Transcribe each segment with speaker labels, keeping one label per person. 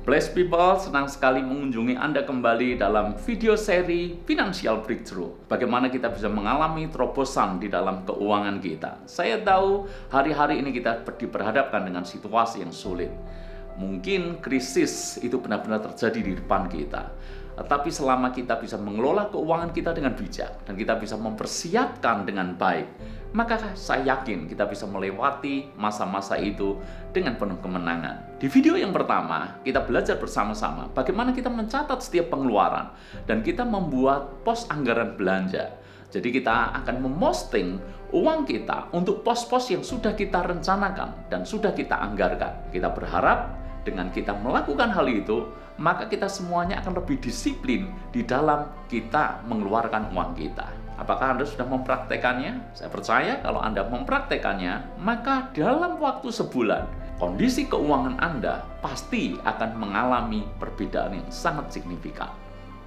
Speaker 1: Blessed people, senang sekali mengunjungi Anda kembali dalam video seri Financial Breakthrough. Bagaimana kita bisa mengalami terobosan di dalam keuangan kita. Saya tahu hari-hari ini kita diperhadapkan dengan situasi yang sulit. Mungkin krisis itu benar-benar terjadi di depan kita. Tetapi selama kita bisa mengelola keuangan kita dengan bijak dan kita bisa mempersiapkan dengan baik, maka saya yakin kita bisa melewati masa-masa itu dengan penuh kemenangan. Di video yang pertama, kita belajar bersama-sama bagaimana kita mencatat setiap pengeluaran dan kita membuat pos anggaran belanja. Jadi kita akan memposting uang kita untuk pos-pos yang sudah kita rencanakan dan sudah kita anggarkan. Kita berharap dengan kita melakukan hal itu, maka kita semuanya akan lebih disiplin di dalam kita mengeluarkan uang kita. Apakah Anda sudah mempraktekannya? Saya percaya kalau Anda mempraktekannya, maka dalam waktu sebulan, kondisi keuangan Anda pasti akan mengalami perbedaan yang sangat signifikan.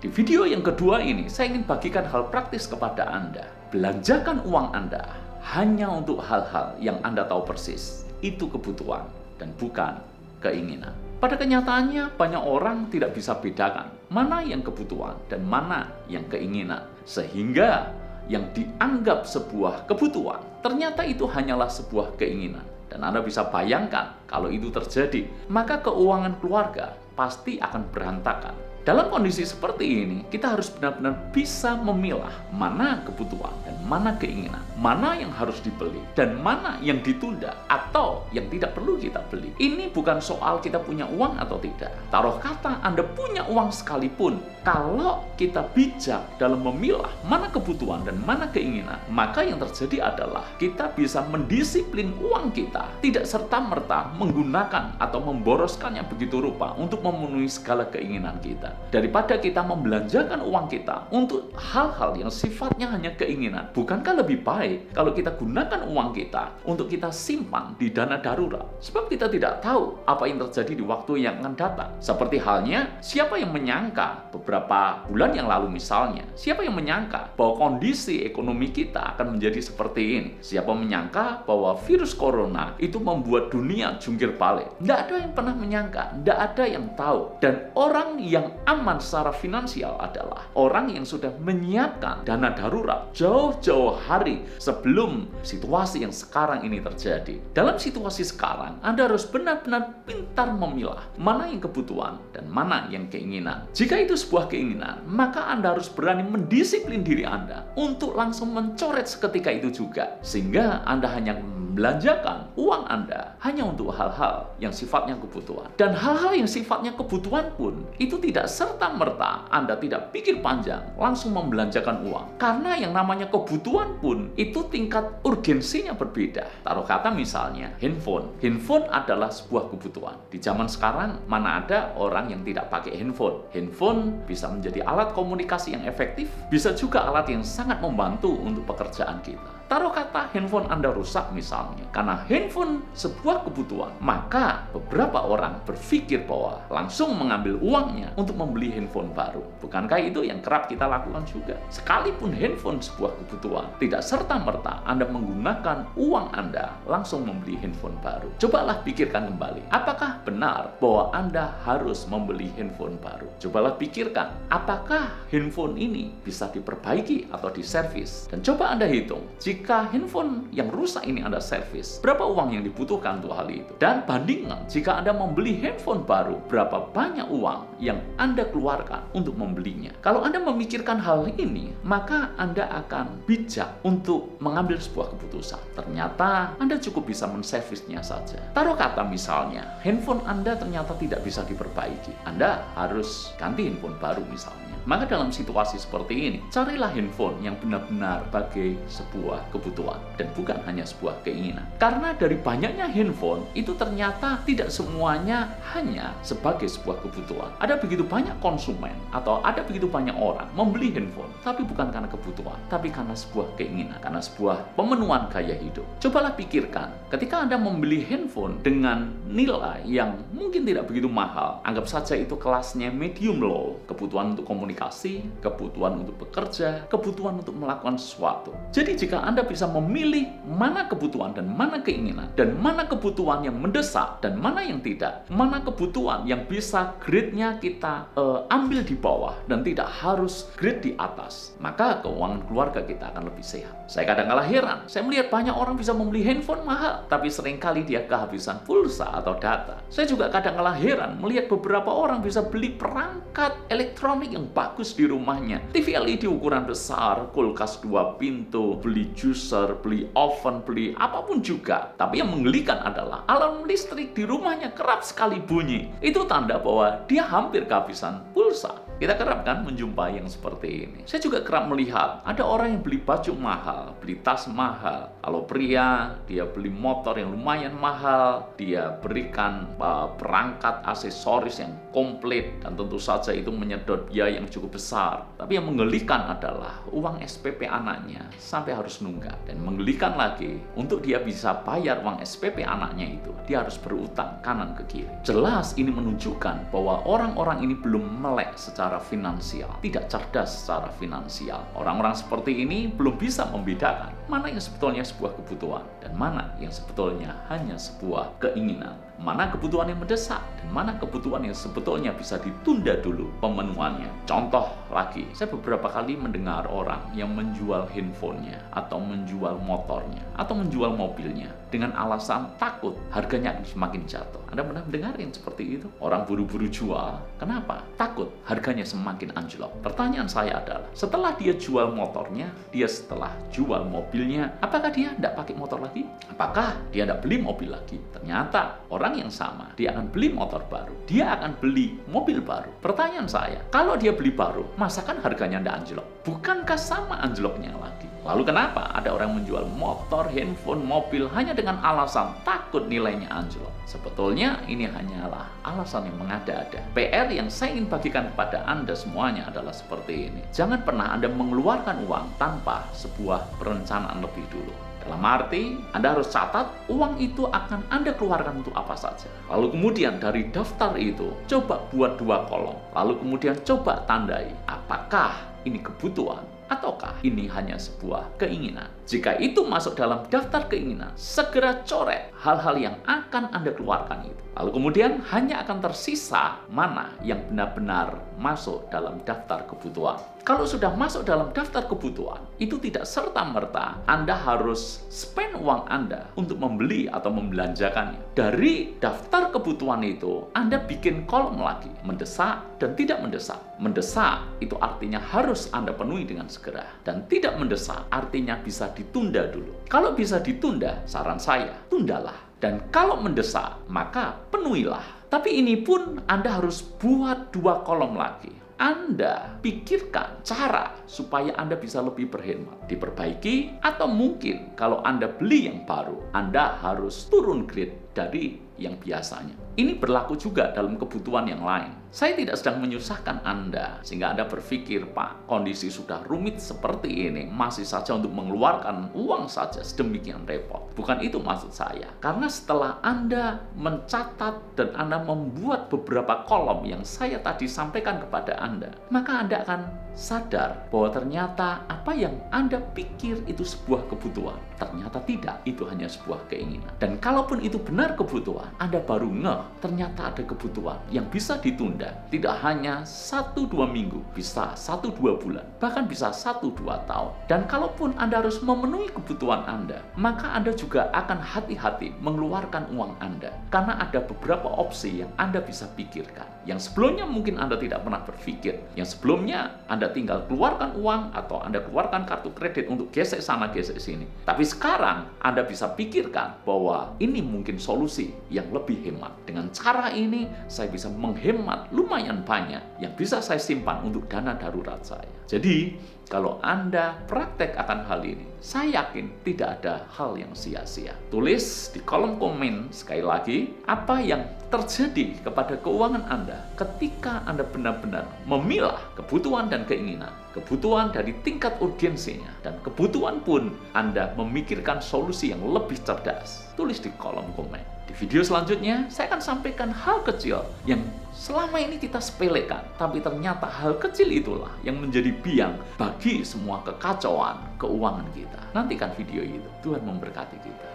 Speaker 1: Di video yang kedua ini, saya ingin bagikan hal praktis kepada Anda. Belanjakan uang Anda hanya untuk hal-hal yang Anda tahu persis. Itu kebutuhan dan bukan keinginan. Pada kenyataannya, banyak orang tidak bisa bedakan mana yang kebutuhan dan mana yang keinginan. Sehingga yang dianggap sebuah kebutuhan, ternyata itu hanyalah sebuah keinginan. Dan Anda bisa bayangkan kalau itu terjadi, maka keuangan keluarga pasti akan berantakan. Dalam kondisi seperti ini, kita harus benar-benar bisa memilah mana kebutuhan dan mana keinginan, mana yang harus dibeli dan mana yang ditunda atau yang tidak perlu kita beli. Ini bukan soal kita punya uang atau tidak. Taruh kata Anda punya uang sekalipun, kalau kita bijak dalam memilah mana kebutuhan dan mana keinginan, maka yang terjadi adalah kita bisa mendisiplin uang kita, tidak serta-merta menggunakan atau memboroskannya begitu rupa untuk memenuhi segala keinginan kita. Daripada kita membelanjakan uang kita untuk hal-hal yang sifatnya hanya keinginan, bukankah lebih baik kalau kita gunakan uang kita untuk kita simpan di dana darurat? Sebab kita tidak tahu apa yang terjadi di waktu yang akan datang. Seperti halnya, siapa yang menyangka beberapa bulan yang lalu misalnya, siapa yang menyangka bahwa kondisi ekonomi kita akan menjadi seperti ini? Siapa menyangka bahwa virus corona itu membuat dunia jungkir balik? Tidak ada yang pernah menyangka, tidak ada yang tahu. Dan orang yang aman secara finansial adalah orang yang sudah menyiapkan dana darurat jauh-jauh hari sebelum situasi yang sekarang ini terjadi. Dalam situasi sekarang, Anda harus benar-benar pintar memilah mana yang kebutuhan dan mana yang keinginan. Jika itu sebuah keinginan, maka Anda harus berani mendisiplin diri Anda untuk langsung mencoret seketika itu juga. Sehingga Anda hanya belanjakan uang Anda hanya untuk hal-hal yang sifatnya kebutuhan. Dan hal-hal yang sifatnya kebutuhan pun itu tidak serta-merta Anda tidak pikir panjang langsung membelanjakan uang. Karena yang namanya kebutuhan pun itu tingkat urgensinya berbeda. Taruh kata misalnya handphone. Handphone adalah sebuah kebutuhan. Di zaman sekarang mana ada orang yang tidak pakai handphone. Handphone bisa menjadi alat komunikasi yang efektif, bisa juga alat yang sangat membantu untuk pekerjaan kita. Taruh kata handphone Anda rusak misalnya, karena handphone sebuah kebutuhan, maka beberapa orang berpikir bahwa langsung mengambil uangnya untuk membeli handphone baru. Bukankah itu yang kerap kita lakukan juga? Sekalipun handphone sebuah kebutuhan, tidak serta-merta Anda menggunakan uang Anda langsung membeli handphone baru. Cobalah pikirkan kembali, apakah benar bahwa Anda harus membeli handphone baru? Cobalah pikirkan, apakah handphone ini bisa diperbaiki atau diservis? Dan coba Anda hitung, jika handphone yang rusak ini Anda servis, berapa uang yang dibutuhkan untuk hal itu? Dan bandingkan, jika Anda membeli handphone baru, berapa banyak uang yang Anda keluarkan untuk membelinya? Kalau Anda memikirkan hal ini, maka Anda akan bijak untuk mengambil sebuah keputusan. Ternyata Anda cukup bisa menservisnya saja. Taruh kata misalnya, handphone Anda ternyata tidak bisa diperbaiki. Anda harus ganti handphone baru misalnya. Maka dalam situasi seperti ini, carilah handphone yang benar-benar sebagai sebuah kebutuhan dan bukan hanya sebuah keinginan. Karena dari banyaknya handphone, itu ternyata tidak semuanya hanya sebagai sebuah kebutuhan. Ada begitu banyak konsumen atau ada begitu banyak orang membeli handphone, tapi bukan karena kebutuhan, tapi karena sebuah keinginan, karena sebuah pemenuhan gaya hidup. Cobalah pikirkan, ketika Anda membeli handphone dengan nilai yang mungkin tidak begitu mahal, anggap saja itu kelasnya medium low, kebutuhan untuk komunikasi, kebutuhan untuk bekerja, kebutuhan untuk melakukan sesuatu. Jadi jika Anda Anda bisa memilih mana kebutuhan dan mana keinginan, dan mana kebutuhan yang mendesak dan mana yang tidak, mana kebutuhan yang bisa grade-nya kita ambil di bawah dan tidak harus grade di atas, maka keuangan keluarga kita akan lebih sehat. Saya kadang-kala heran, saya melihat banyak orang bisa membeli handphone mahal, tapi seringkali dia kehabisan pulsa atau data. Saya juga kadang-kala heran melihat beberapa orang bisa beli perangkat elektronik yang bagus di rumahnya, TV LED ukuran besar, kulkas 2 pintu, beli juicer, beli oven, beli apapun juga. Tapi yang menggelikan adalah alarm listrik di rumahnya kerap sekali bunyi. Itu tanda bahwa dia hampir kehabisan pulsa. Kita kerap kan menjumpai yang seperti ini. Saya juga kerap melihat ada orang yang beli baju mahal, beli tas mahal. Kalau pria, dia beli motor yang lumayan mahal, dia berikan perangkat aksesoris yang komplit, dan tentu saja itu menyedot biaya yang cukup besar. Tapi yang menggelikan adalah uang SPP anaknya sampai harus nunggak. Dan menggelikan lagi, untuk dia bisa bayar uang SPP anaknya itu, dia harus berutang kanan ke kiri. Jelas ini menunjukkan bahwa orang-orang ini belum melek secara finansial, tidak cerdas secara finansial. Orang-orang seperti ini belum bisa membedakan mana yang sebetulnya sebuah kebutuhan dan mana yang sebetulnya hanya sebuah keinginan. Mana kebutuhan yang mendesak dan mana kebutuhan yang sebetulnya bisa ditunda dulu pemenuhannya. Contoh lagi, saya beberapa kali mendengar orang yang menjual handphonenya atau menjual motornya atau menjual mobilnya dengan alasan takut harganya akan semakin jatuh. Anda pernah mendengar yang seperti itu? Orang buru-buru jual. Kenapa? Takut harganya semakin anjlok. Pertanyaan saya adalah, setelah dia jual motornya, dia setelah jual mobilnya, apakah dia tidak pakai motor lagi? Apakah dia tidak beli mobil lagi? Ternyata orang yang sama, dia akan beli motor baru, dia akan beli mobil baru. Pertanyaan saya, kalau dia beli baru, masa kan harganya tidak anjlok? Bukankah sama anjloknya lagi? Lalu kenapa ada orang menjual motor, handphone, mobil hanya dengan alasan takut nilainya anjlok? Sebetulnya ini hanyalah alasan yang mengada-ada. PR yang saya ingin bagikan kepada Anda semuanya adalah seperti ini. Jangan pernah Anda mengeluarkan uang tanpa sebuah perencanaan lebih dulu. Dalam arti, Anda harus catat uang itu akan Anda keluarkan untuk apa saja. Lalu kemudian dari daftar itu, coba buat 2 kolom. Lalu kemudian coba tandai, apakah ini kebutuhan ataukah ini hanya sebuah keinginan. Jika itu masuk dalam daftar keinginan, segera coret hal-hal yang akan Anda keluarkan itu. Lalu kemudian hanya akan tersisa mana yang benar-benar masuk dalam daftar kebutuhan. Kalau sudah masuk dalam daftar kebutuhan, itu tidak serta-merta Anda harus spend uang Anda untuk membeli atau membelanjakannya. Dari daftar kebutuhan itu, Anda bikin kolom lagi, mendesak dan tidak mendesak. Mendesak itu artinya harus Anda penuhi dengan segera. Dan tidak mendesak artinya bisa ditunda dulu. Kalau bisa ditunda, saran saya, tundalah. Dan kalau mendesak, maka penuhilah. Tapi ini pun Anda harus buat 2 kolom lagi. Anda pikirkan cara supaya Anda bisa lebih berhemat, diperbaiki, atau mungkin kalau Anda beli yang baru, Anda harus turun grade dari yang biasanya. Ini berlaku juga dalam kebutuhan yang lain. Saya tidak sedang menyusahkan Anda sehingga Anda berpikir, Pak, kondisi sudah rumit seperti ini, masih saja untuk mengeluarkan uang saja sedemikian repot. Bukan itu maksud saya. Karena setelah Anda mencatat dan Anda membuat beberapa kolom yang saya tadi sampaikan kepada Anda, maka Anda akan sadar bahwa ternyata apa yang Anda pikir itu sebuah kebutuhan, ternyata tidak, itu hanya sebuah keinginan. Dan kalaupun itu benar kebutuhan, Anda baru ngeh, ternyata ada kebutuhan yang bisa ditunda. Tidak hanya 1-2 minggu, bisa 1-2 bulan, bahkan bisa 1-2 tahun. Dan kalaupun Anda harus memenuhi kebutuhan Anda, maka Anda juga akan hati-hati mengeluarkan uang Anda. Karena ada beberapa opsi yang Anda bisa pikirkan. Yang sebelumnya mungkin Anda tidak pernah berpikir. Yang sebelumnya Anda tinggal keluarkan uang atau Anda keluarkan kartu kredit untuk gesek sana, gesek sini. Tapi sekarang Anda bisa pikirkan bahwa ini mungkin solusi yang lebih hemat. Dengan cara ini, saya bisa menghemat lumayan banyak yang bisa saya simpan untuk dana darurat saya. Jadi, kalau Anda praktek akan hal ini, saya yakin tidak ada hal yang sia-sia. Tulis di kolom komen sekali lagi apa yang terjadi kepada keuangan Anda ketika Anda benar-benar memilah kebutuhan dan keinginan. Kebutuhan dari tingkat urgensinya dan kebutuhan pun Anda memikirkan solusi yang lebih cerdas. Tulis di kolom komen. Di video selanjutnya, saya akan sampaikan hal kecil yang selama ini kita sepelekan, tapi ternyata hal kecil itulah yang menjadi biang bagi semua kekacauan keuangan kita. Nantikan video itu. Tuhan memberkati kita.